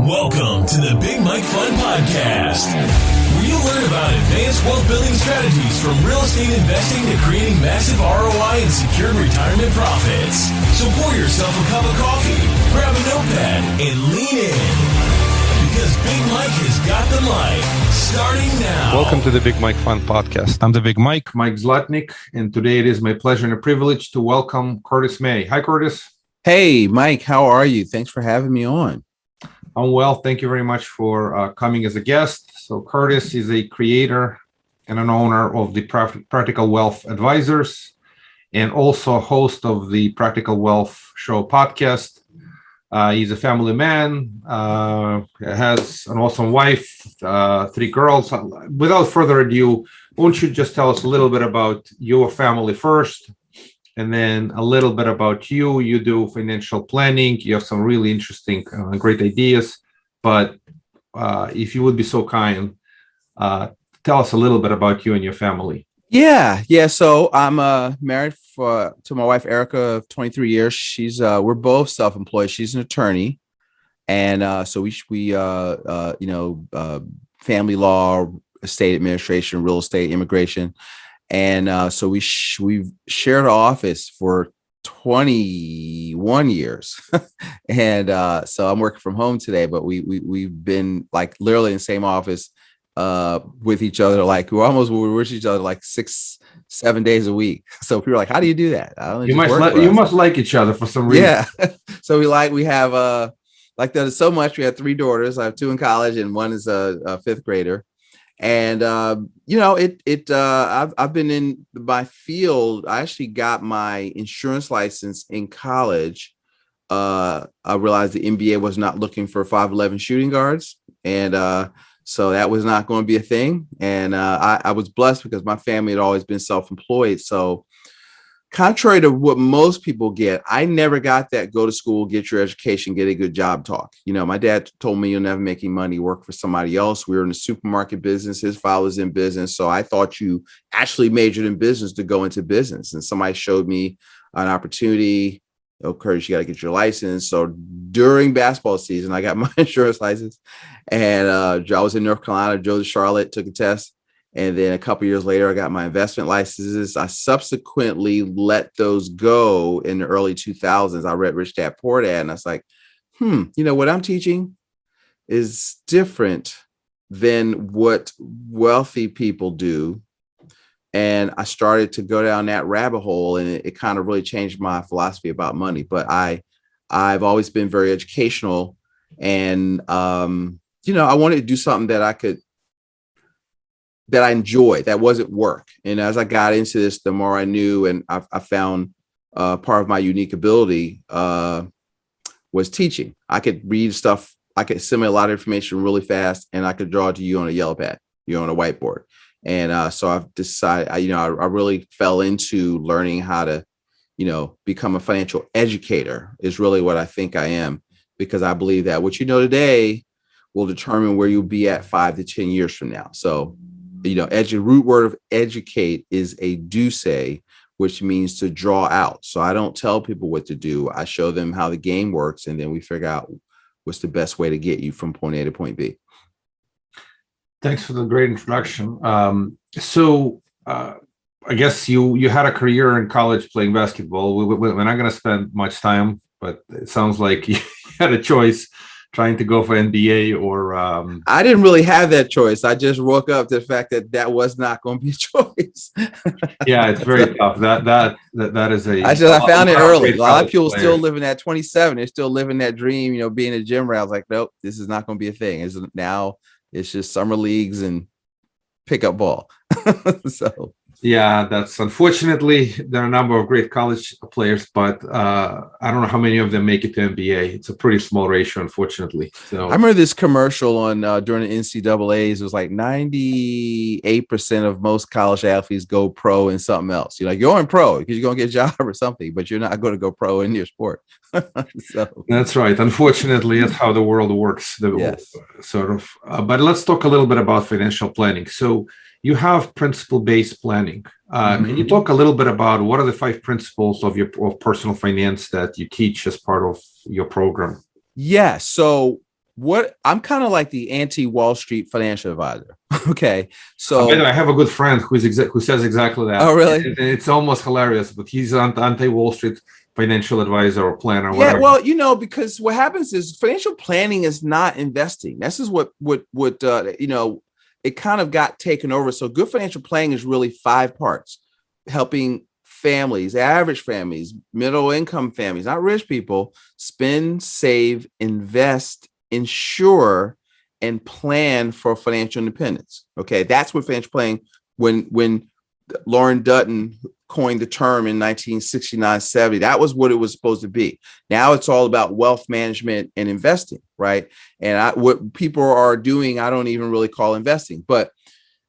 Welcome to the Big Mike Fun Podcast, where you'll learn about advanced wealth building strategies from real estate investing to creating massive ROI and secured retirement profits. So pour yourself a cup of coffee, grab a notepad, and lean in. Because Big Mike has got the mic, starting now. Welcome to the Big Mike Fun Podcast. I'm the Big Mike Zlotnik, and today it is my pleasure and a privilege to welcome Curtis May. Hi, Curtis. Hey, Mike, how are you? Thanks for having me on. I'm well. Thank you very much for coming as a guest. So Curtis is a creator and an owner of the Practical Wealth Advisors and also a host of the Practical Wealth Show podcast. He's a family man, has an awesome wife, 3 girls. Without further ado, won't you just tell us a little bit about your family first? And then a little bit about you. You do financial planning. You have some really interesting, great ideas. But if you would be so kind, tell us a little bit about you and your family. Yeah. So I'm married to my wife Erica of 23 years. She's we're both self-employed. She's an attorney, and so we family law, estate administration, real estate, immigration. And so we've shared office for 21 years. And so I'm working from home today, but we've been like literally in the same office with each other. Like we're with each other like 6-7 days a week. So people are like, how do you do that? You must like each other for some reason. Yeah. So we have like that so much. We have 3 daughters. I have 2 in college and one is a 5th grader. And, I've been in my field. I actually got my insurance license in college. I realized the NBA was not looking for 5'11" shooting guards. And, so that was not going to be a thing. And, I was blessed because my family had always been self-employed. So contrary to what most people get, I never got that go to school, get your education, get a good job talk. My dad told me you'll never make any money, work for somebody else. We were in the supermarket business. His father was in business. So I thought you actually majored in business to go into business. And somebody showed me an opportunity. Oh, Curtis, you got to get your license. So during basketball season, I got my insurance license. And I was in North Carolina, drove to Charlotte, took a test. And then a couple of years later, I got my investment licenses. I subsequently let those go in the early 2000s. I read Rich Dad Poor Dad, and I was like, what I'm teaching is different than what wealthy people do. And I started to go down that rabbit hole, and it kind of really changed my philosophy about money. But I've always been very educational, and I wanted to do something that I enjoyed, that wasn't work. And as I got into this, the more I knew, and I found part of my unique ability was teaching. I could read stuff. I could assimilate a lot of information really fast, and I could draw it to you on a yellow pad, on a whiteboard. And so I've decided, I really fell into learning how to, become a financial educator is really what I think I am, because I believe that what you know today will determine where you'll be at 5 to 10 years from now. So root word of educate is a do say, which means to draw out. So I don't tell people what to do. I show them how the game works, and then we figure out what's the best way to get you from point A to point B. Thanks for the great introduction. So I guess you had a career in college playing basketball. We're not going to spend much time, but it sounds like you had a choice trying to go for NBA or I didn't really have that choice. I just woke up to the fact that was not going to be a choice. Yeah, it's very tough. That is I found it early. A lot of people still living that 27. They're still living that dream, being a gym rat. I was like, nope, this is not going to be a thing. Now it's just summer leagues and pickup ball. So yeah, that's unfortunately there are a number of great college players, but I don't know how many of them make it to NBA. It's a pretty small ratio, unfortunately. So I remember this commercial on during the NCAAs. It was like 98% of most college athletes go pro in something else. You're like, you're going pro because you're going to get a job or something, but you're not going to go pro in your sport. So that's right. Unfortunately, that's how the world works. Yes. Sort of. But let's talk a little bit about financial planning. So you have principle-based planning. Can you talk a little bit about what are the 5 principles of personal finance that you teach as part of your program? Yeah. So what I'm kind of like the anti-Wall Street financial advisor. Okay. So I have a good friend who says exactly that. oh, really? It's almost hilarious, but he's an anti-Wall Street financial advisor or planner, Yeah, whatever. well, because what happens is financial planning is not investing. This is what it kind of got taken over. So good financial planning is really 5 parts: helping families, average families, middle income families, not rich people, spend, save, invest, insure, and plan for financial independence. Okay, that's what financial planning. When Lauren Dutton coined the term in 1969-70, that was what it was supposed to be. Now it's all about wealth management and investing, right? And what people are doing, I don't even really call investing. But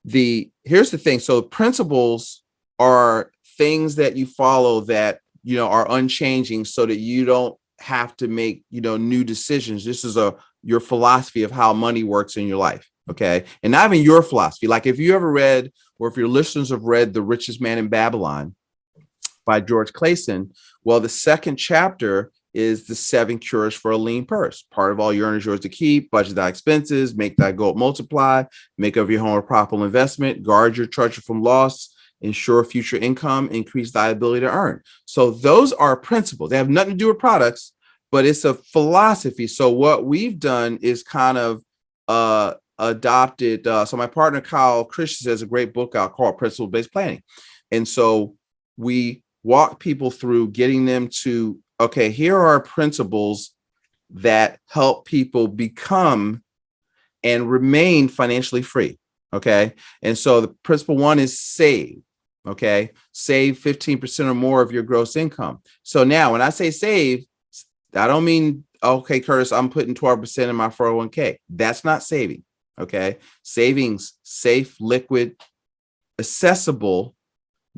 here's the thing. So principles are things that you follow that are unchanging, so that you don't have to make new decisions. This is your philosophy of how money works in your life. Okay. And not even your philosophy. Like if you ever read, or if your listeners have read The Richest Man in Babylon by George Clason, well, the second chapter is the 7 cures for a lean purse. Part of all you earn is yours to keep. Budget thy expenses, make thy gold multiply, make of your home a profitable investment, guard your treasure from loss, ensure future income, increase thy ability to earn. So those are principles. They have nothing to do with products, but it's a philosophy. So what we've done is kind of adopted. So my partner Kyle Christian has a great book out called Principle-Based Planning, and so we walk people through getting them to, okay, here are principles that help people become and remain financially free. Okay, and so the principle 1 is save. Okay, save 15% or more of your gross income. So now when I say save, I don't mean, okay, Curtis, I'm putting 12% in my 401k. That's not saving. Okay. Savings, safe, liquid, accessible,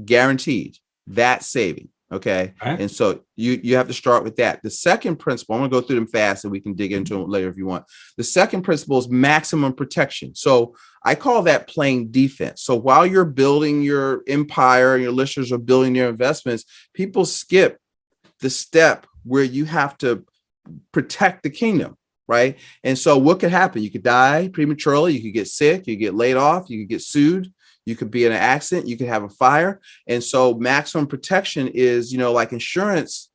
guaranteed. That's saving. Okay. And so you have to start with that. The second principle, I'm going to go through them fast and we can dig into them later if you want. The second principle is maximum protection. So I call that playing defense. So while you're building your empire and your listeners are building their investments, people skip the step where you have to protect the kingdom. Right. And so what could happen? You could die prematurely. You could get sick. You could get laid off. You could get sued. You could be in an accident. You could have a fire. And so maximum protection is, like insurance,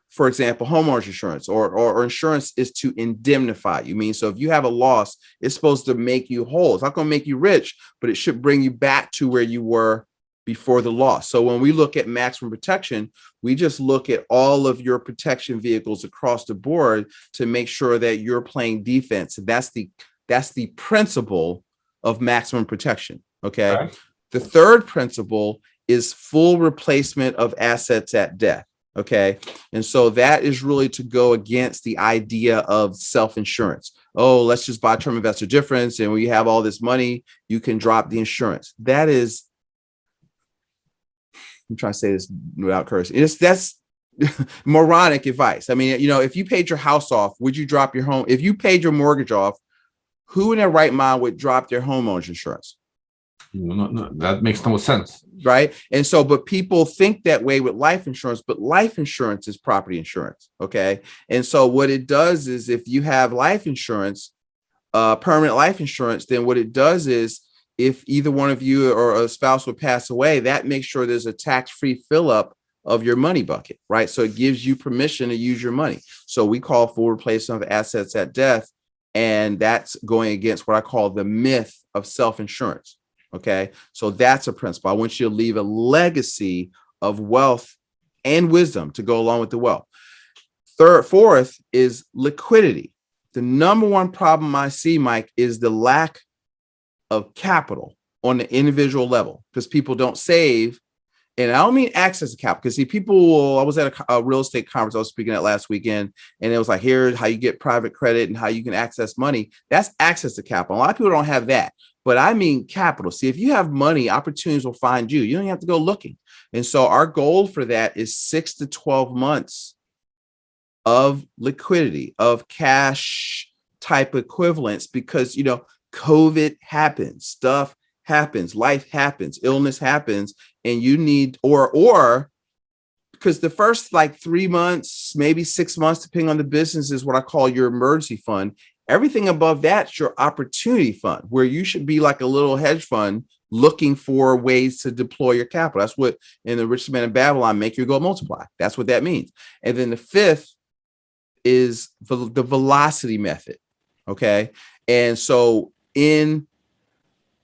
for example, homeowners insurance or insurance is to indemnify you. Mean, so if you have a loss, it's supposed to make you whole. It's not going to make you rich, but it should bring you back to where you were before the loss. So when we look at maximum protection, we just look at all of your protection vehicles across the board to make sure that you're playing defense. That's the principle of maximum protection. Okay. The third principle is full replacement of assets at death. Okay. And so that is really to go against the idea of self-insurance. Oh, let's just buy term investor difference. And when you have all this money, you can drop the insurance. That is, I'm trying to say this without cursing. That's moronic advice. I mean, if you paid your house off, would you drop your home? If you paid your mortgage off, who in their right mind would drop their homeowner's insurance? No, that makes no sense. Right. And so, but people think that way with life insurance, but life insurance is property insurance. Okay. And so what it does is if you have life insurance, permanent life insurance, then what it does is if either one of you or a spouse would pass away, that makes sure there's a tax-free fill up of your money bucket, right? So it gives you permission to use your money. So we call full replacement of assets at death. And that's going against what I call the myth of self-insurance. Okay. So that's a principle. I want you to leave a legacy of wealth and wisdom to go along with the wealth. Fourth is liquidity. The number one problem I see, Mike, is the lack of capital on the individual level because people don't save. And I don't mean access to capital because I was at a real estate conference I was speaking at last weekend, and it was like, here's how you get private credit and how you can access money. That's access to capital. A lot of people don't have that, but I mean capital. See, if you have money, opportunities will find you. You don't have to go looking. And so our goal for that is 6 to 12 months of liquidity, of cash type equivalents, because, COVID happens, stuff happens, life happens, illness happens, and you need, or because the first like 3 months, maybe 6 months, depending on the business, is what I call your emergency fund. Everything above that's your opportunity fund, where you should be like a little hedge fund looking for ways to deploy your capital. That's what in the Richest Man in Babylon, make your gold multiply. That's what that means. And then the fifth is the velocity method. Okay. And so in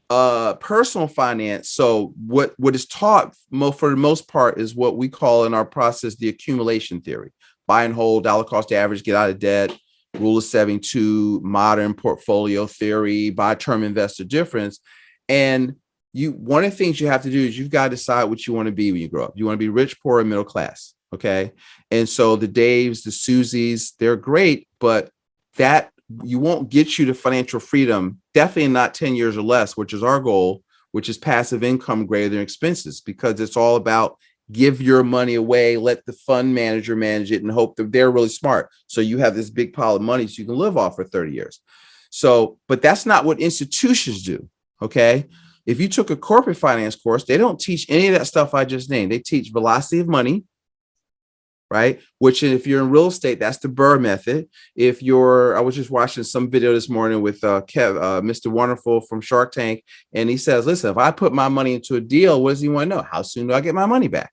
personal finance, so what is taught for the most part is what we call in our process the accumulation theory: buy and hold, dollar cost average, get out of debt, rule of 72, modern portfolio theory, buy term investor difference. And one of the things you have to do is you've got to decide what you want to be when you grow up. You want to be rich, poor, or middle class. Okay. And so the Daves, the Susies, they're great, but that you won't get you to financial freedom, definitely not 10 years or less, which is our goal, which is passive income greater than expenses, because it's all about give your money away, let the fund manager manage it, and hope that they're really smart. So you have this big pile of money so you can live off for 30 years. So, but that's not what institutions do. Okay. If you took a corporate finance course, they don't teach any of that stuff I just named. They teach velocity of money, right? Which if you're in real estate, that's the Burr method. I was just watching some video this morning with Mr. Wonderful from Shark Tank. And he says, listen, if I put my money into a deal, what does he want to know? How soon do I get my money back?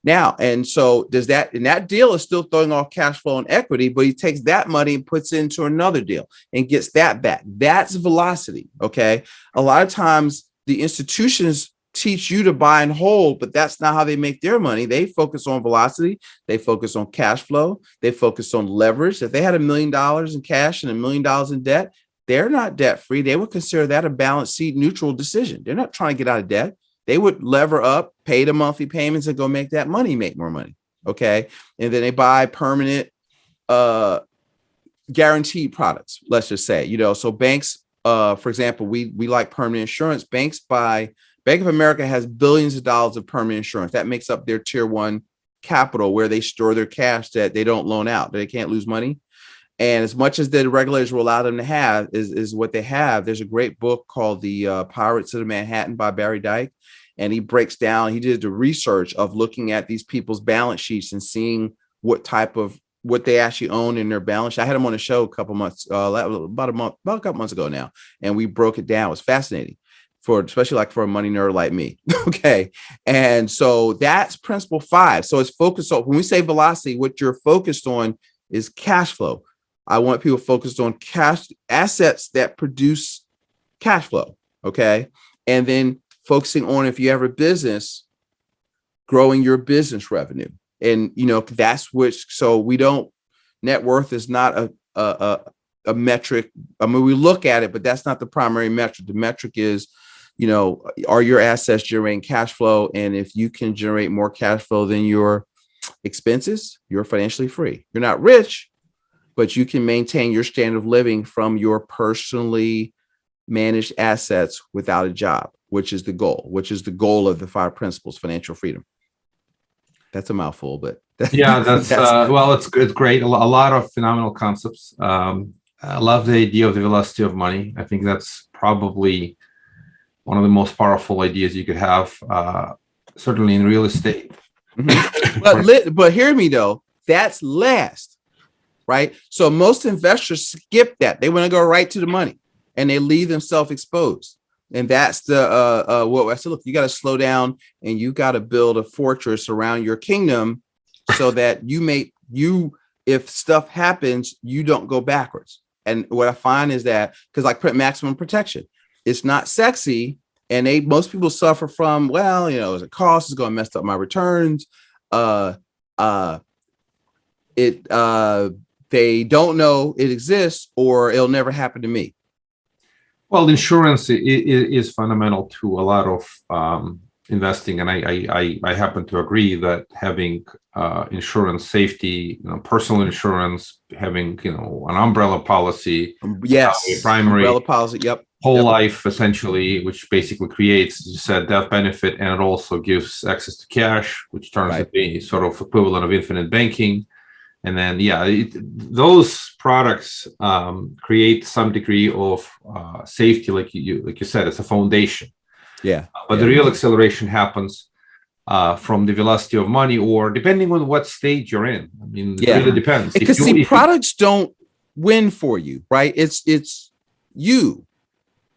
Now, and so that deal is still throwing off cash flow and equity, but he takes that money and puts it into another deal and gets that back. That's velocity. Okay. A lot of times the institutions teach you to buy and hold, but that's not how they make their money. They focus on velocity. They focus on cash flow. They focus on leverage. If they had $1 million in cash and $1 million in debt, they're not debt free. They would consider that a balance sheet neutral decision. They're not trying to get out of debt. They would lever up, pay the monthly payments, and go make that money, make more money. Okay. And then they buy permanent guaranteed products, let's just say, so banks, for example, we like permanent insurance. Bank of America has billions of dollars of permanent insurance. That makes up their tier one capital, where they store their cash that they don't loan out, that they can't lose money. And as much as the regulators will allow them to have is what they have. There's a great book called The Pirates of the Manhattan by Barry Dyke. And he breaks down, he did the research of looking at these people's balance sheets and seeing what they actually own in their balance sheet. I had him on the show a couple months, about a couple months ago now. And we broke it down. It was fascinating, especially like for a money nerd like me. Okay. And so that's principle 5. So it's focused on, when we say velocity, what you're focused on is cash flow. I want people focused on cash assets that produce cash flow. Okay. And then focusing on, if you have a business, growing your business revenue. And, that's so net worth is not a metric. I mean, we look at it, but that's not the primary metric. The metric is, are your assets generating cash flow? And if you can generate more cash flow than your expenses, you're financially free. You're not rich, but you can maintain your standard of living from your personally managed assets without a job, which is the goal of the 5 principles, financial freedom. That's a mouthful, but it's great. A lot of phenomenal concepts. I love the idea of the velocity of money. I think that's probably one of the most powerful ideas you could have, certainly in real estate. Mm-hmm. But hear me though, that's last, right? So most investors skip that. They want to go right to the money and they leave themselves exposed. And that's what I said, look, you got to slow down and you got to build a fortress around your kingdom so that if stuff happens, you don't go backwards. And what I find is that, because like maximum protection, it's not sexy. And most people suffer from, as a cost is going to mess up my returns. They don't know it exists, or it'll never happen to me. Well, insurance is fundamental to a lot of investing, and I happen to agree that having insurance, safety, personal insurance, having an umbrella policy, primary umbrella policy, whole life essentially, which basically creates, as you said, death benefit, and it also gives access to cash, which turns to be sort of equivalent of infinite banking. And then, those products create some degree of safety, like you said, it's a foundation. But the real acceleration happens from the velocity of money, or depending on what stage you're in. I mean, it really depends. Because products don't win for you, right? It's you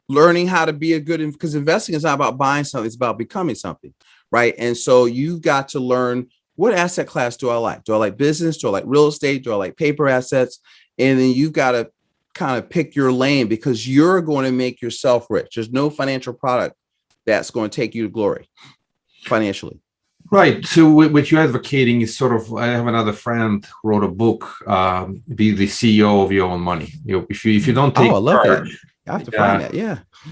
learning how to be a good, because investing is not about buying something, it's about becoming something, right? And so you got to learn, what asset class do I like? Do I like business? Do I like real estate? Do I like paper assets? And then you've got to kind of pick your lane, because you're going to make yourself rich. There's no financial product that's going to take you to glory financially. Right. So what you're advocating is sort of, I have another friend who wrote a book, be the CEO of your own money. If you don't take I love charge, that. I have to find that.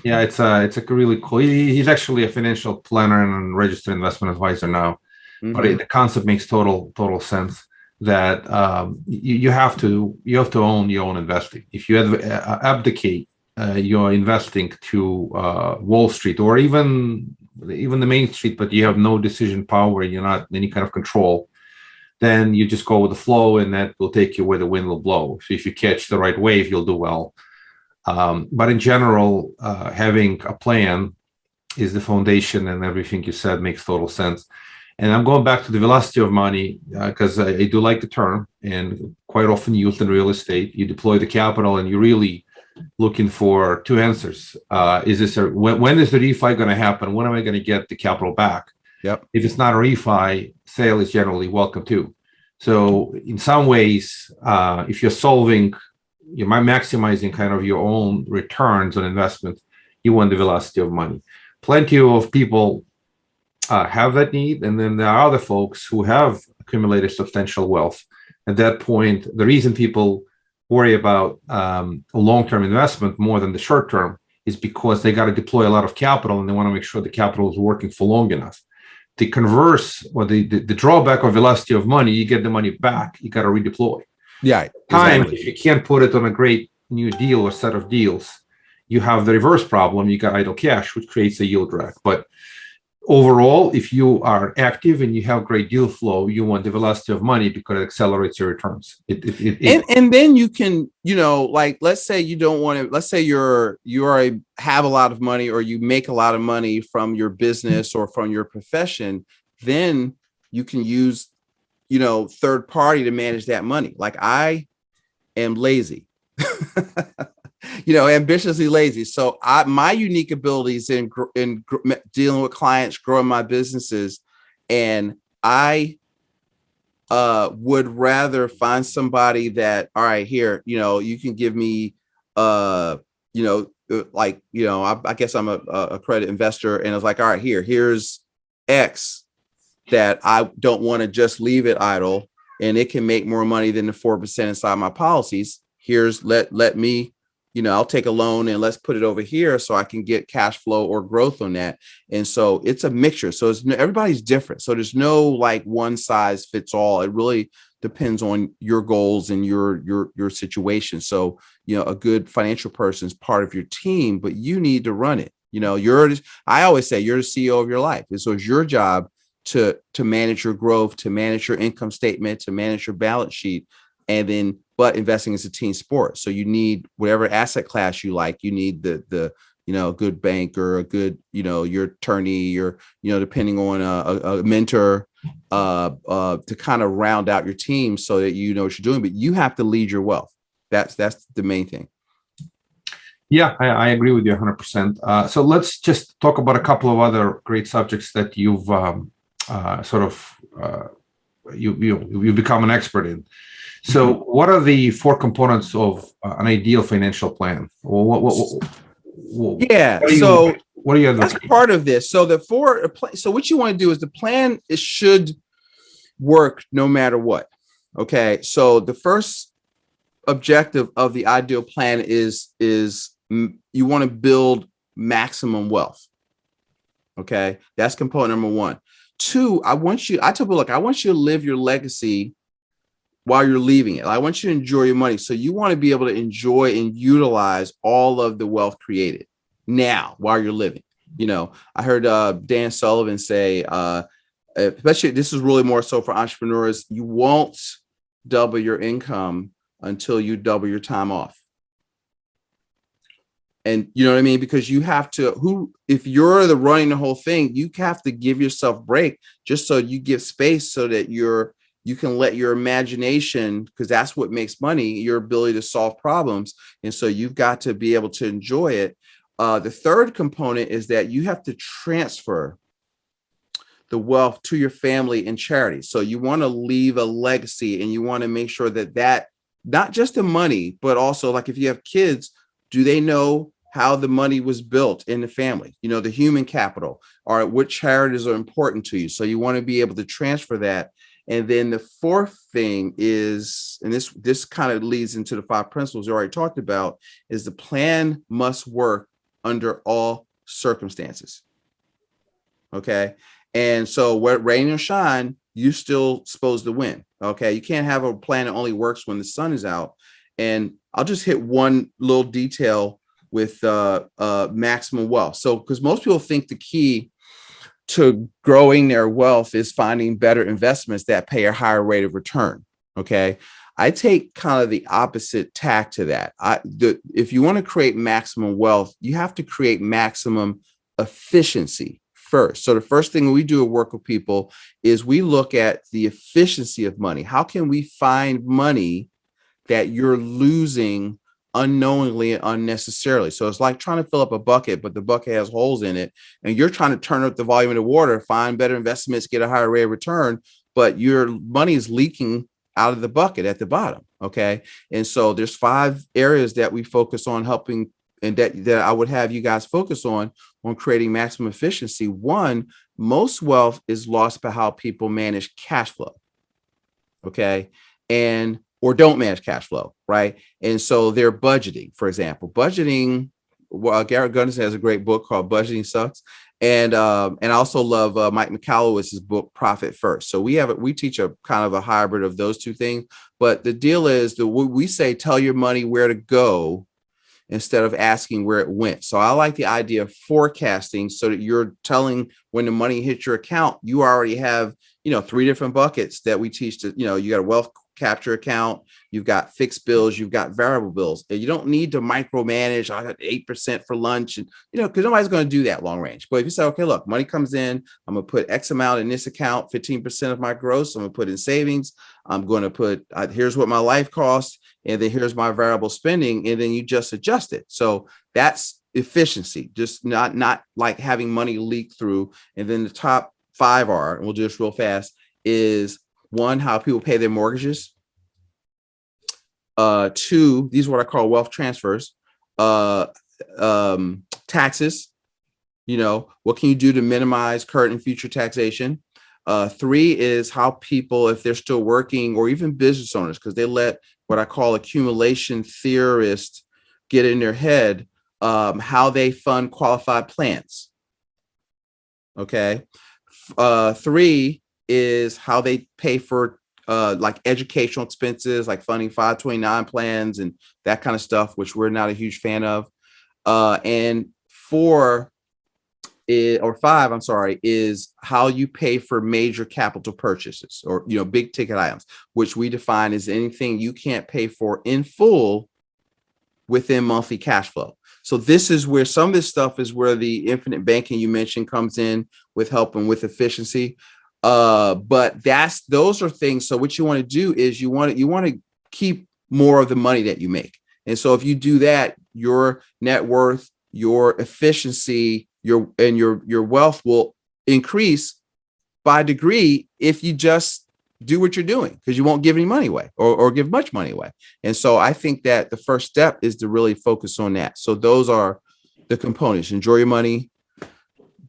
Yeah, it's a really cool. He's actually a financial planner and registered investment advisor now. Mm-hmm. But the concept makes total sense that you have to own your own investing. If you abdicate your investing to Wall Street or even the Main Street, but you have no decision power, you're not in any kind of control, then you just go with the flow, and that will take you where the wind will blow. So if you catch the right wave, you'll do well. But in general, having a plan is the foundation, and everything you said makes total sense. And I'm going back to the velocity of money because I do like the term, and quite often used in real estate. You deploy the capital, and you're really looking for two answers. Is this when is the refi going to happen? When am I going to get the capital back? Yep. If it's not a refi, sale is generally welcome too. So in some ways, if you're maximizing kind of your own returns on investment, you want the velocity of money. Plenty of people have that need, and then there are other folks who have accumulated substantial wealth. At that point, the reason people worry about long-term investment more than the short-term is because they got to deploy a lot of capital, and they want to make sure the capital is working for long enough. The converse, or the drawback of velocity of money, you get the money back, you got to redeploy. Yeah. Time, if you can't put it on a great new deal or set of deals, you have the reverse problem. You got idle cash, which creates a yield drag. But overall, if you are active and you have great deal flow, you want the velocity of money because it accelerates your returns. And then you can, like, let's say you don't want to, let's say have a lot of money, or you make a lot of money from your business or from your profession, then you can use, third party to manage that money. Like, I am lazy. Ambitiously lazy. So my unique abilities in dealing with clients, growing my businesses, and I would rather find somebody that, all right, here, you can give me, I guess I'm a credit investor, and it's like, all right, here's X that I don't want to just leave it idle, and it can make more money than the 4% inside my policies. Here's let me, I'll take a loan and let's put it over here so I can get cash flow or growth on that. And so it's a mixture. So everybody's different. So there's no like one size fits all. It really depends on your goals and your situation. So, a good financial person is part of your team, but you need to run it. I always say you're the CEO of your life. And so it's your job to manage your growth, to manage your income statement, to manage your balance sheet. But investing is a team sport. So you need whatever asset class you like. You need the a good bank, or a good, your attorney, or, depending on a mentor, to kind of round out your team so that you know what you're doing, but you have to lead your wealth. That's the main thing. Yeah, I agree with you 100%. So let's just talk about a couple of other great subjects that you've you become an expert in. So what are the four components of an ideal financial plan? Well, what are you that's part of this. So so what you want to do is the plan, it should work no matter what. Okay. So the first objective of the ideal plan is you want to build maximum wealth. Okay. That's component number one. Two, I tell people, look, I want you to live your legacy while you're leaving it. I want you to enjoy your money. So you want to be able to enjoy and utilize all of the wealth created now while you're living. I heard Dan Sullivan say, especially this is really more so for entrepreneurs, you won't double your income until you double your time off. And you know what I mean? Because you have to, if you're running the whole thing, you have to give yourself a break just so you give space so that you're you can let your imagination, because that's what makes money, your ability to solve problems. And so you've got to be able to enjoy it. The third component is that you have to transfer the wealth to your family and charity. So you want to leave a legacy, and you want to make sure that not just the money, but also, like, if you have kids, do they know how the money was built in the family? You know, the human capital, or what charities are important to you. So you want to be able to transfer that. And then the fourth thing is, and this kind of leads into the 5 principles we already talked about, is the plan must work under all circumstances. Okay. And so what rain or shine, you're still supposed to win. Okay. You can't have a plan that only works when the sun is out. And I'll just hit one little detail with maximum wealth. So, because most people think the key to growing their wealth is finding better investments that pay a higher rate of return. Okay. I take kind of the opposite tack to that. If you want to create maximum wealth, you have to create maximum efficiency first. So the first thing we do at work with people is we look at the efficiency of money. How can we find money that you're losing unknowingly and unnecessarily? So it's like trying to fill up a bucket, but the bucket has holes in it, and you're trying to turn up the volume of the water, find better investments, get a higher rate of return, but your money is leaking out of the bucket at the bottom. Okay. And so there's 5 areas that we focus on helping, and that I would have you guys focus on creating maximum efficiency. One, most wealth is lost by how people manage cash flow. Okay. Or don't manage cash flow, right? And so they're budgeting, for example. Budgeting, Garrett Gunderson has a great book called Budgeting Sucks. And I also love Mike Michalowicz's book, Profit First. So we teach a kind of a hybrid of those two things. But the deal is that we say, tell your money where to go instead of asking where it went. So I like the idea of forecasting, so that you're telling when the money hits your account, you already have, 3 different buckets that we teach to, you got a wealth capture account, you've got fixed bills, you've got variable bills. And you don't need to micromanage. I got 8% for lunch, and because nobody's going to do that long range. But if you say, okay, look, money comes in, I'm going to put X amount in this account, 15% of my gross, I'm going to put in savings. I'm going to put, here's what my life costs, and then here's my variable spending, and then you just adjust it. So that's efficiency, just not like having money leak through. And then the top 5 are, and we'll do this real fast, is 1, how people pay their mortgages. 2, these are what I call wealth transfers. Taxes, what can you do to minimize current and future taxation? 3 is how people, if they're still working, or even business owners, because they let what I call accumulation theorists get in their head, how they fund qualified plans. Okay. 3 is how they pay for like educational expenses, like funding 529 plans and that kind of stuff, which we're not a huge fan of. And 5, I'm sorry, is how you pay for major capital purchases, or big ticket items, which we define as anything you can't pay for in full within monthly cash flow. So this is where some of this stuff is where the infinite banking you mentioned comes in with helping with efficiency. But those are things. So what you want to do is you want to keep more of the money that you make. And so if you do that, your net worth, your efficiency, your wealth will increase by degree if you just do what you're doing, because you won't give any money away or give much money away. And so I think that the first step is to really focus on that. So those are the components. Enjoy your money,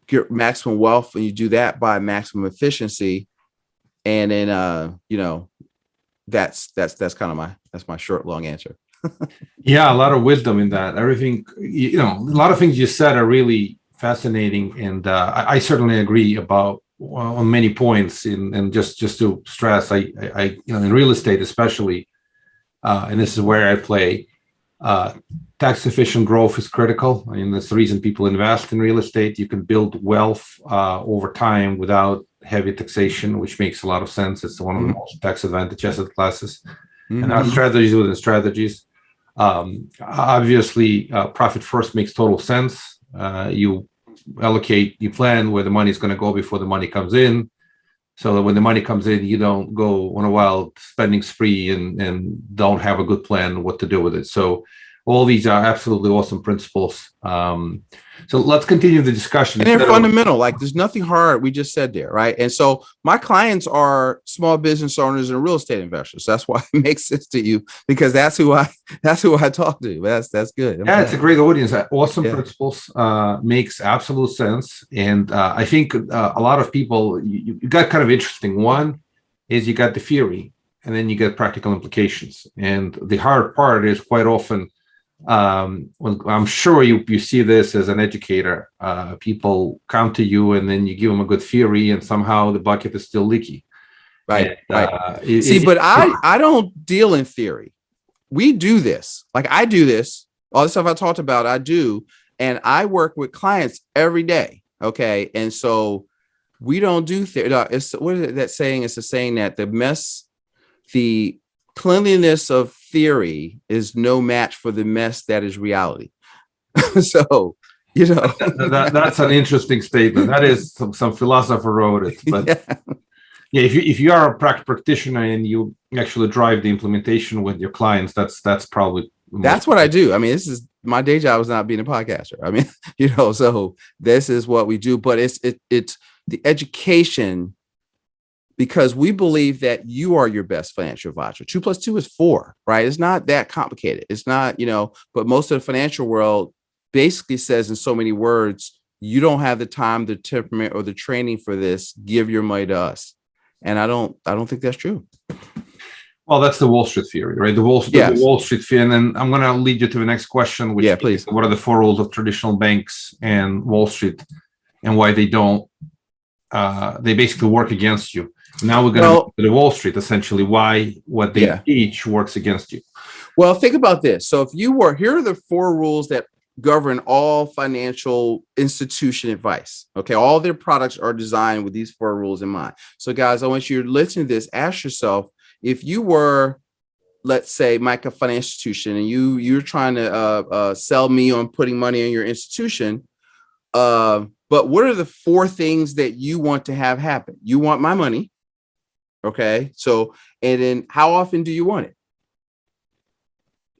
get maximum wealth, and you do that by maximum efficiency. And then that's kind of my short, long answer. Yeah, a lot of wisdom in that. Everything, a lot of things you said are really fascinating, and I certainly agree about on many points. And just to stress, I in real estate especially, and this is where I play. Tax efficient growth is critical. I mean, that's the reason people invest in real estate. You can build wealth over time without heavy taxation, which makes a lot of sense. It's one of the most tax advantaged asset classes. And our strategies within strategies. Obviously, profit first makes total sense. You allocate, you plan where the money is going to go before the money comes in. so that when the money comes in, you don't go on a wild spending spree and don't have a good plan what to do with it. So all these are absolutely awesome principles. So let's continue the discussion. And they're fundamental. Like there's nothing hard. We just said there, right? And so my clients are small business owners and real estate investors. That's why it makes sense to you, because that's who I talk to. That's good. Yeah, it's a great audience. Awesome principles. Makes absolute sense. And I think a lot of people, you got kind of interesting. One is you got the theory, and then you get practical implications. And the hard part is quite often, well, I'm sure you see this as an educator. People come to you and then you give them a good theory, and somehow the bucket is still leaky. Right. But I don't deal in theory. We do this. Like I do this. All the stuff I talked about, I do. And I work with clients every day. Okay. And so we don't do theory. It's, what is it that saying? It's a saying that the cleanliness of theory is no match for the mess that is reality. So, that's an interesting statement. That is some philosopher wrote it, but yeah, if you are a practitioner and you actually drive the implementation with your clients, that's probably that's what I do. I mean, this is my day job is not being a podcaster. I mean, so this is what we do, but it's the education. Because we believe that you are your best financial advisor. 2 + 2 is 4, right? It's not that complicated. It's not, but most of the financial world basically says in so many words, you don't have the time, the temperament, or the training for this. Give your money to us. And I don't think that's true. Well, that's the Wall Street theory, right? The Wall Street theory. And then I'm going to lead you to the next question, which please. What are the 4 rules of traditional banks and Wall Street, and why they don't, they basically work against you. Now we're going to go to the Wall Street, essentially, why what they teach works against you. Well, think about this. So if here are the 4 rules that govern all financial institution advice. Okay. All their products are designed with these 4 rules in mind. So guys, I want you to listen to this. Ask yourself, if you were, let's say, like a financial institution, and you're trying to sell me on putting money in your institution, but what are the 4 things that you want to have happen? You want my money. Okay. So, and then how often do you want it?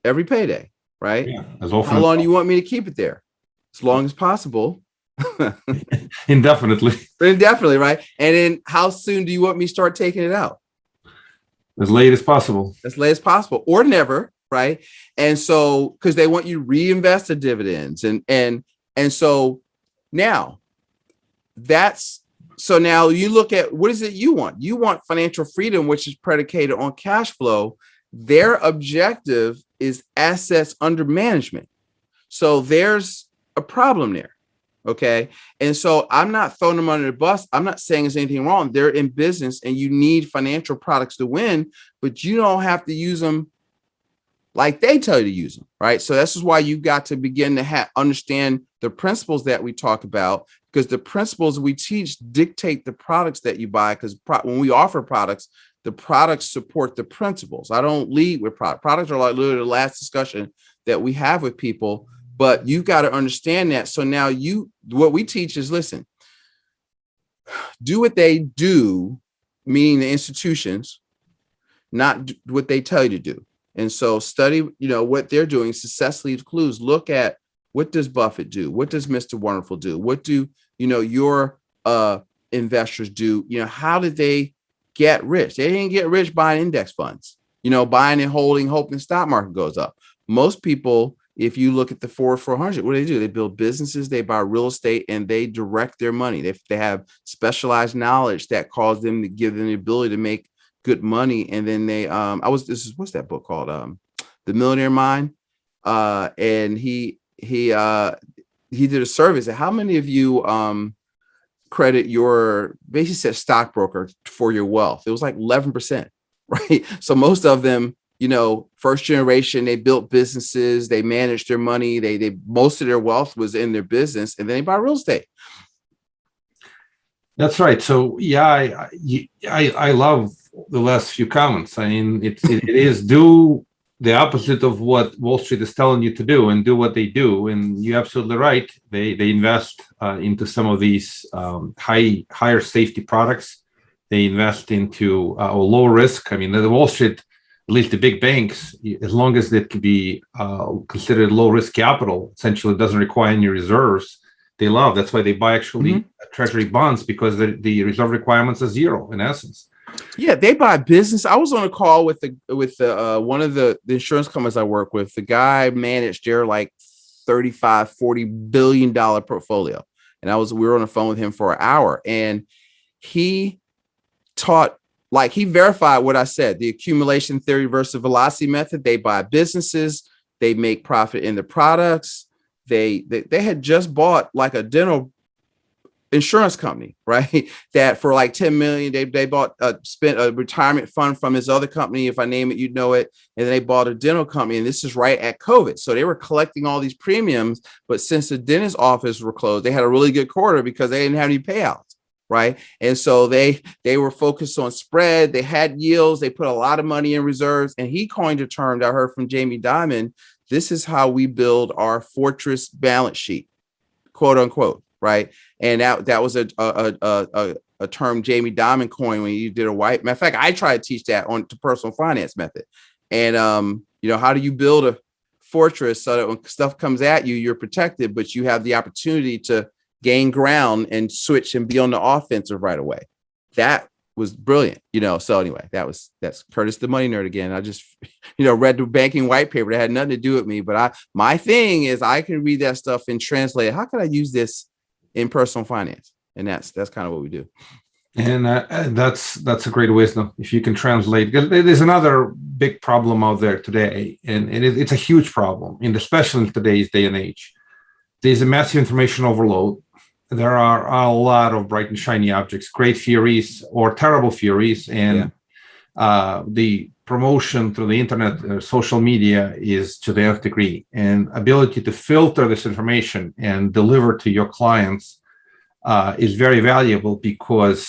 Every payday, right? Yeah, as often. How long do you want me to keep it there? As long as possible. Indefinitely, right? And then how soon do you want me to start taking it out? As late as possible. As late as possible, or never, right? And so, because they want you to reinvest the dividends, and so now so now you look at what is it you want? You want financial freedom, which is predicated on cash flow. Their objective is assets under management. So there's a problem there. Okay. And so I'm not throwing them under the bus. I'm not saying there's anything wrong. They're in business and you need financial products to win, but you don't have to use them like they tell you to use them. Right. So this is why you've got to begin to understand the principles that we talk about, because the principles we teach dictate the products that you buy. Because when we offer products, the products support the principles. I don't lead with products. Products are like literally the last discussion that we have with people, but you've got to understand that. So now what we teach is, listen, do what they do, meaning the institutions, not what they tell you to do. And so study, what they're doing, successfully clues. Look at, what does Buffett do? What does Mr. Wonderful do? What do, your investors do? How did they get rich? They didn't get rich buying index funds, buying and holding, hoping the stock market goes up. Most people, if you look at the 400, what do? They build businesses, they buy real estate, and they direct their money. They have specialized knowledge that cause them to give them the ability to make good money. And then what's that book called? The Millionaire Mind. And he did a survey. Said, how many of you credit your, basically said, stockbroker for your wealth? It was like 11%, right? So most of them, first generation, they built businesses, they managed their money, they most of their wealth was in their business, and then they buy real estate. That's right. So yeah, I love the last few comments. I mean, it is do the opposite of what Wall Street is telling you to do, and do what they do. And you're absolutely right. They invest into some of these higher safety products. They invest into low risk. I mean, the Wall Street, at least the big banks, as long as it can be considered low risk capital, essentially it doesn't require any reserves. They love. That's why they buy actually treasury bonds, because the reserve requirements are zero in essence. Yeah, they buy business. I was on a call with one of the insurance companies I work with. The guy managed their like $35-40 billion portfolio, and we were on the phone with him for an hour, and he he verified what I said: the accumulation theory versus velocity method. They buy businesses, they make profit in the products. They had just bought like a dental insurance company, right? That for like 10 million, they spent a retirement fund from his other company. If I name it, you'd know it. And they bought a dental company, and this is right at COVID. So they were collecting all these premiums, but since the dentist office were closed, they had a really good quarter because they didn't have any payouts, right? And so they were focused on spread. They had yields. They put a lot of money in reserves. And he coined a term that I heard from Jamie Dimon: this is how we build our fortress balance sheet, quote unquote, right? And that was a term Jamie Dimon coined when he did a white. Matter of fact, I try to teach that on to personal finance method. And how do you build a fortress so that when stuff comes at you, you're protected, but you have the opportunity to gain ground and switch and be on the offensive right away. That was brilliant, So anyway, that's Curtis the Money Nerd again. I just, read the banking white paper. That had nothing to do with me, but my thing is I can read that stuff and translate it. How can I use this in personal finance? And that's kind of what we do. And that's a great wisdom if you can translate. Because there's another big problem out there today, and it's a huge problem, and especially in today's day and age. There's a massive information overload. There are a lot of bright and shiny objects, great theories or terrible theories, and the promotion through the internet or social media is to the nth degree. And ability to filter this information and deliver to your clients is very valuable, because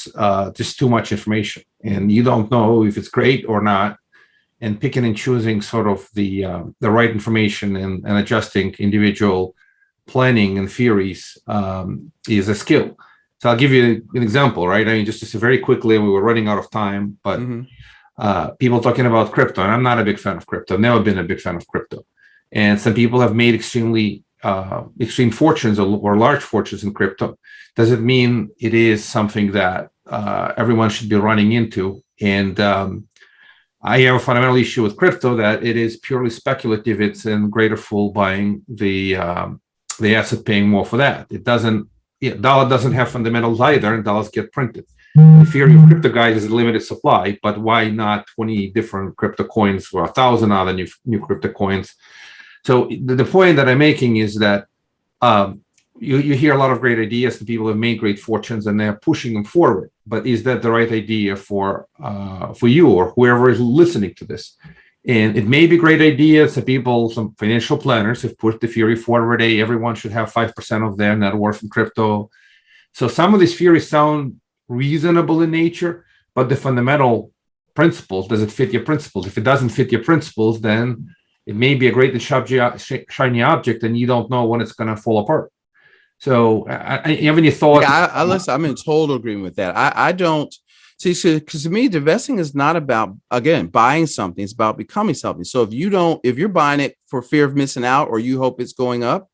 there's too much information and you don't know if it's great or not. And picking and choosing sort of the right information and adjusting individual planning and theories is a skill. So I'll give you an example, right? I mean, just very quickly, we were running out of time, but people talking about crypto, and I'm not a big fan of crypto. I've never been a big fan of crypto. And some people have made extreme fortunes or large fortunes in crypto. Does it mean it is something that everyone should be running into? And I have a fundamental issue with crypto that it is purely speculative. It's in greater fool buying the asset, paying more for that. It doesn't. Dollar doesn't have fundamentals either, and dollars get printed. The theory of crypto guys is limited supply, but why not 20 different crypto coins or 1,000 other new crypto coins? So the point that I'm making is that you hear a lot of great ideas, and people have made great fortunes, and they're pushing them forward. But is that the right idea for you or whoever is listening to this? And it may be great ideas. Some financial planners have pushed the theory forward. Everyone should have 5% of their net worth in crypto. So some of these theories sound reasonable in nature, but the fundamental principles, does it fit your principles? If it doesn't fit your principles, then it may be a great and shiny object, and you don't know when it's going to fall apart. So you have any thoughts? Yeah, listen, I'm in total agreement with that. I don't see, because to me, investing is not about, again, buying something. It's about becoming something. So if you're buying it for fear of missing out, or you hope it's going up,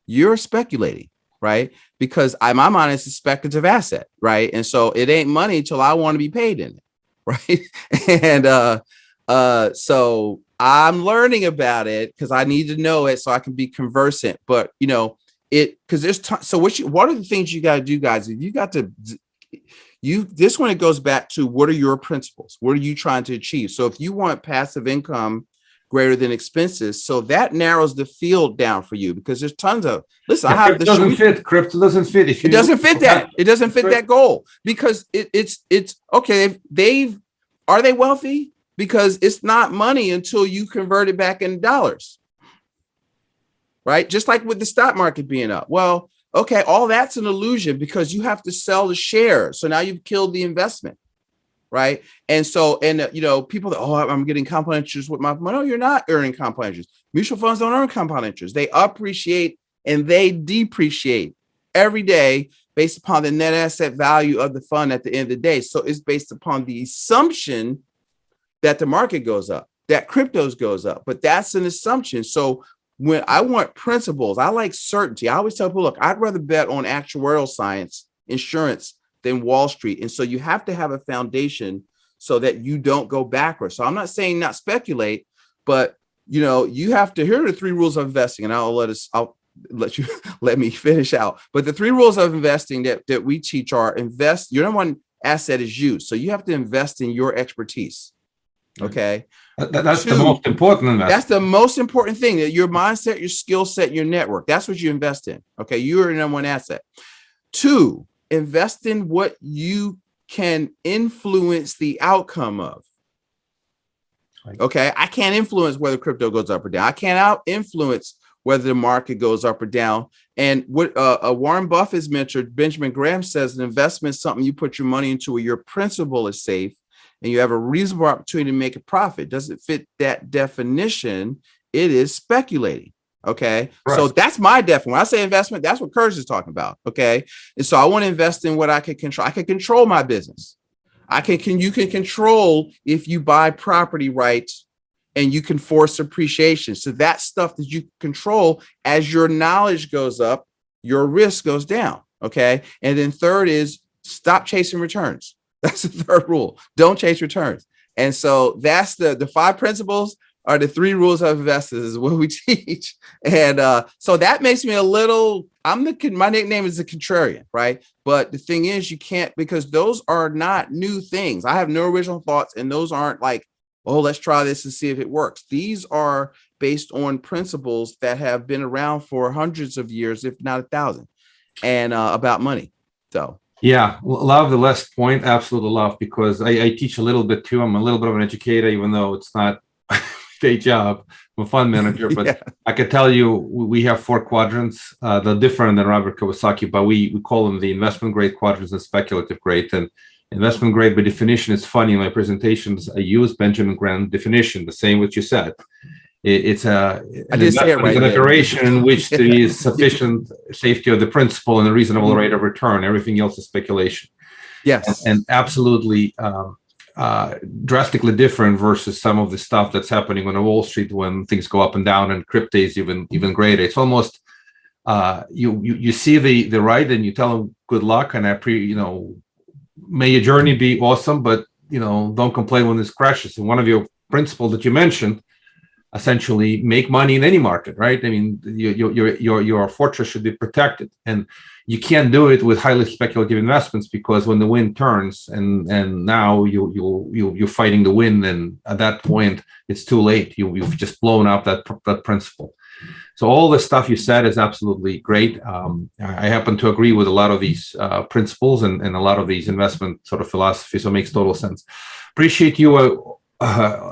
you're speculating, right? Because my mind is a speculative asset, right? And so it ain't money till I want to be paid in it, right? And so I'm learning about it because I need to know it so I can be conversant. But because there's so what are the things you got to do, guys? If you got to this one, it goes back to what are your principles? What are you trying to achieve? So if you want passive income greater than expenses, so that narrows the field down for you, because there's tons of listen. I have crypto doesn't fit. It doesn't fit that. It doesn't fit that goal, because it's okay. Are they wealthy? Because it's not money until you convert it back into dollars, right? Just like with the stock market being up. Well, okay, all that's an illusion, because you have to sell the shares. So now you've killed the investment, right? And so, people that, I'm getting compound interest with my money. No, you're not earning compound interest. Mutual funds don't earn compound interest. They appreciate and they depreciate every day. based upon the net asset value of the fund at the end of the day. So it's based upon the assumption that the market goes up, that cryptos goes up, but that's an assumption. So when I want principles, I like certainty. I always tell people, look, I'd rather bet on actuarial science, insurance than Wall Street. And so you have to have a foundation so that you don't go backwards. So I'm not saying not speculate, but you have to, here are the 3 rules of investing, and I'll let you let me finish out. But the 3 rules of investing that we teach are: invest, your number one asset is you. So you have to invest in your expertise. Okay. That's 2, the most important investment. That's the most important thing, that your mindset, your skill set, your network. That's what you invest in. Okay. You are your number one asset. 2, invest in what you can influence the outcome of. Okay. I can't influence whether crypto goes up or down. I can't out-influence whether the market goes up or down. And what Warren Buffett's mentor, Benjamin Graham, says, an investment is something you put your money into where your principal is safe and you have a reasonable opportunity to make a profit. Does it fit that definition? It is speculating. Okay. Right. So that's my definition. When I say investment, that's what Curtis is talking about. Okay. And so I want to invest in what I can control. I can control my business. You can control if you buy property rights, and you can force appreciation. So that stuff that you control, as your knowledge goes up, your risk goes down. Okay. And then 3rd is stop chasing returns. That's the 3rd rule. Don't chase returns. And so that's the 5 principles are the 3 rules of investors is what we teach. And so that makes me a little, my nickname is the Contrarian, right? But the thing is, you can't, because those are not new things. I have no original thoughts, and those aren't like, oh, let's try this and see if it works. These are based on principles that have been around for hundreds of years, if not 1,000, and about money. So. Yeah, love the last point. Absolutely love, because I teach a little bit too. I'm a little bit of an educator, even though it's not a day job. I'm a fund manager, but yeah. I can tell you we have 4 quadrants. They're different than Robert Kiyosaki, but we call them the investment grade quadrants and speculative grade. And investment grade, by definition, is funny. In my presentations, I use Benjamin Graham definition, the same what you said. It's an operation in which there is sufficient safety of the principal and a reasonable rate of return. Everything else is speculation. Yes, and absolutely drastically different versus some of the stuff that's happening on Wall Street when things go up and down, and crypto is even greater. It's almost you see the ride and you tell them good luck, and may your journey be awesome, but don't complain when this crashes. And one of your principles that you mentioned, essentially, make money in any market, right? I mean, your fortress should be protected, and you can't do it with highly speculative investments, because when the wind turns and now you're fighting the wind, and at that point it's too late. You've just blown up that principle. So all the stuff you said is absolutely great. I happen to agree with a lot of these principles and a lot of these investment sort of philosophies. So it makes total sense. Appreciate you.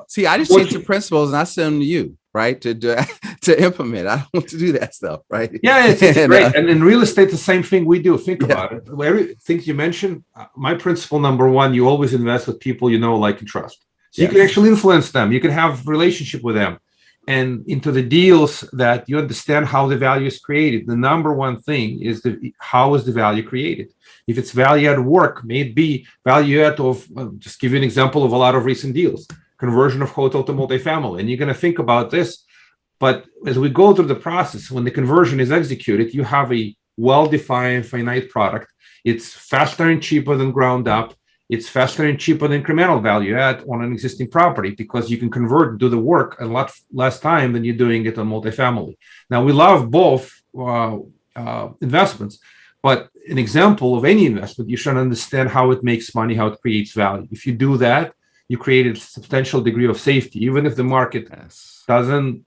See, I just teach the principles and I send them to you, right? To implement. I don't want to do that stuff, right? Yeah, it's great. And in real estate, the same thing we do. Think about it. Everything you mentioned, my principle number 1, you always invest with people you know, like, and trust. So you can actually influence them. You can have relationship with them, and into the deals that you understand how the value is created. The number 1 thing is how is the value created? If it's value add work, may it be value add of, just give you an example of a lot of recent deals, conversion of hotel to multifamily. And you're going to think about this. But as we go through the process, when the conversion is executed, you have a well-defined finite product. It's faster and cheaper than ground up. It's faster and cheaper than incremental value add on an existing property, because you can convert and do the work a lot less time than you're doing it on multifamily. Now, we love both investments, but an example of any investment, you should understand how it makes money, how it creates value. If you do that, you create a substantial degree of safety. Even if the market doesn't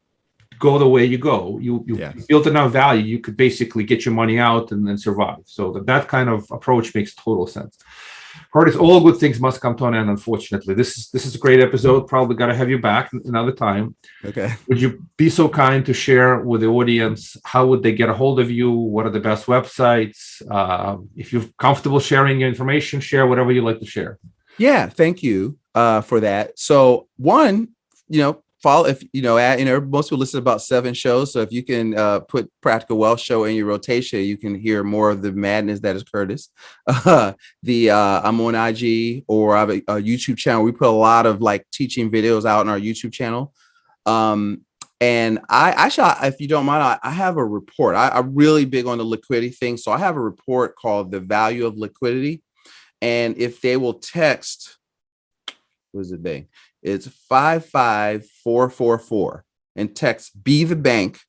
go the way you go, you built enough value, you could basically get your money out and then survive. So that kind of approach makes total sense. Curtis, all good things must come to an end, unfortunately. This is a great episode. Probably got to have you back another time. Okay. Would you be so kind to share with the audience, how would they get a hold of you? What are the best websites? If you're comfortable sharing your information, share whatever you'd like to share. Yeah, thank you for that. So one, follow, if most people listen to about 7 shows. So if you can put Practical Wealth Show in your rotation, you can hear more of the madness that is Curtis. I'm on IG, or I have a YouTube channel. We put a lot of like teaching videos out on our YouTube channel. And I actually, if you don't mind, I have a report. I'm really big on the liquidity thing. So I have a report called The Value of Liquidity. And if they will text, what is it, bang? It's 55444 and text "Be the Bank"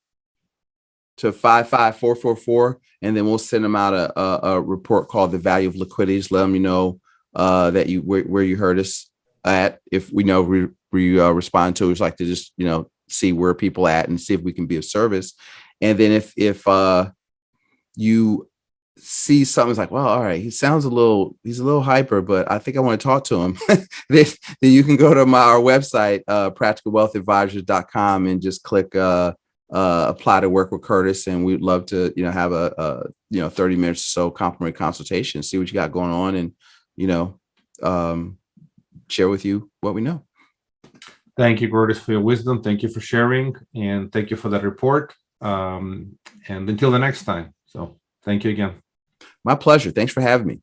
to 55444, and then we'll send them out a report called The Value of Liquidity. Just let them know that where you heard us at. If we know we respond to it, we'd like to just see where people at and see if we can be of service. And then if you see something's like, well, all right, he's a little hyper, but I think I want to talk to him. then you can go to our website, practicalwealthadvisors.com, and just click apply to work with Curtis. And we'd love to, have a 30 minutes or so complimentary consultation, see what you got going on, and, share with you what we know. Thank you, Curtis, for your wisdom. Thank you for sharing, and thank you for that report. And until the next time. So thank you again. My pleasure. Thanks for having me.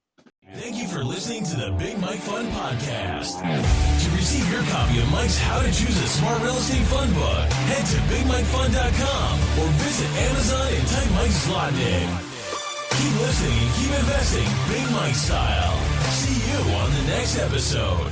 Thank you for listening to the Big Mike Fund Podcast. To receive your copy of Mike's How to Choose a Smart Real Estate Fund book, head to bigmikefund.com or visit Amazon and type Mike's slot name. Keep listening and keep investing Big Mike style. See you on the next episode.